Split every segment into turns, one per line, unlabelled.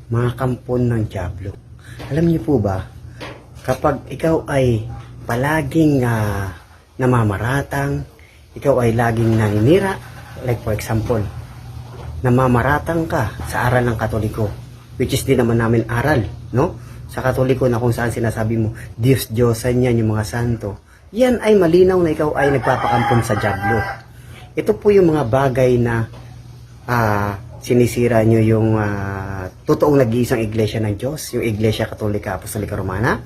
mga kampon ng dyablo. Alam niyo po ba, kapag ikaw ay palaging namamaratang, ikaw ay laging naninira, like for example, namamaratang ka sa aral ng Katoliko, which is di naman namin aral, no? Sa Katoliko na kung saan sinasabi mo, Diyos-Diyosan yan yung mga santo, yan ay malinaw na ikaw ay nagpapakampon sa dyablo. Ito po yung mga bagay na sinisira nyo yung totoong nag-iisang iglesia ng Diyos, yung Iglesia Katolika Apostolika Romana.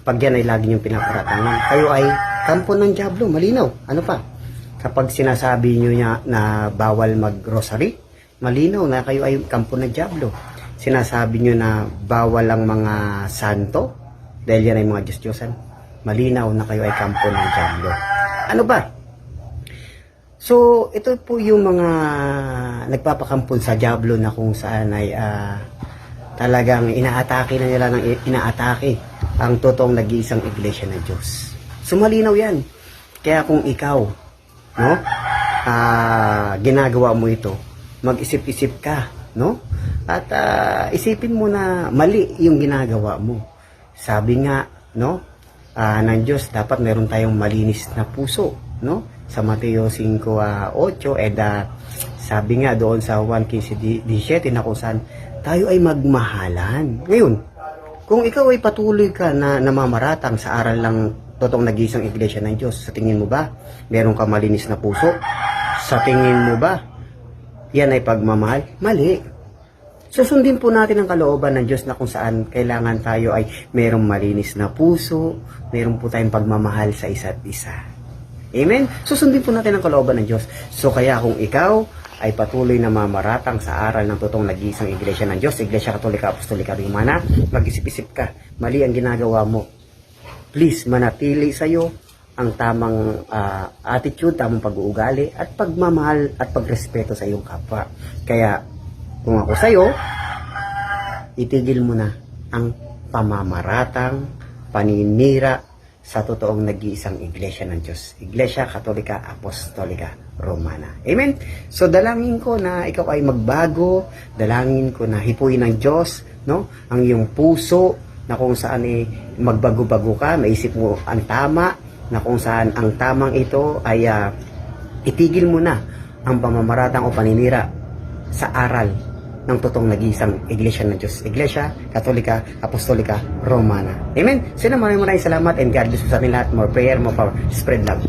Pag yan ay lagi yung pinaparatangan, kayo ay kampon ng dyablo, malinaw. Ano pa? Kapag sinasabi nyo na bawal mag-rosary, malinaw na kayo ay kampon ng dyablo. Sinasabi nyo na bawal ang mga santo, dahil yan ay mga Diyos-Diyosan, malinaw na kayo ay kampon ng dyablo. Ano ba? So, ito po yung mga nagpapakampon sa dyablo na kung saan ay talagang inaatake na nila ng inaatake ang totoong nag-iisang iglesia ng Diyos. So, malinaw yan. Kaya kung ikaw, no, ginagawa mo ito, mag-isip-isip ka, no? At isipin mo na mali yung ginagawa mo. Sabi nga, no, ng Diyos, dapat meron tayong malinis na puso, no? Sa Mateo 5:8, sabi nga doon sa 1:17 na kung saan tayo ay magmahalan. Ngayon, kung ikaw ay patuloy ka na namamaratang sa aral ng totoong nag-iisang iglesia ng Diyos, sa tingin mo ba meron ka malinis na puso? Sa tingin mo ba yan ay pagmamahal? Mali. Susundin po natin ang kalooban ng Diyos na kung saan kailangan tayo ay merong malinis na puso, meron po tayong pagmamahal sa isa't isa. Amen? Susundin po natin ang kalooban ng Diyos. So kaya kung ikaw ay patuloy na mamaratang sa aral ng totoong nag-iisang iglesia ng Diyos, Iglesia Katolika Apostolika Romana, mag-isip-isip ka, mali ang ginagawa mo. Please, manatili sa'yo ang tamang attitude, tamang pag-uugali, at pagmamahal at pagrespeto sa iyong kapwa. Kaya, kung ako sa'yo, itigil mo na ang pamamaratang, paninira sa totoong nag-iisang iglesia ng Diyos, Iglesia Katolika Apostolika Romana. Amen? So, dalangin ko na ikaw ay magbago, dalangin ko na hipuin ng Diyos, no, ang iyong puso, na kung saan magbago-bago ka, maisip mo ang tama, na kung saan ang tamang ito ay itigil mo na ang pamamaratang o paninira sa aral ng totoong nag-iisang iglesia ng Diyos, Iglesia Katolika Apostolika Romana. Amen? So, maraming salamat and God bless sa ating lahat. More prayer, more power. Spread love.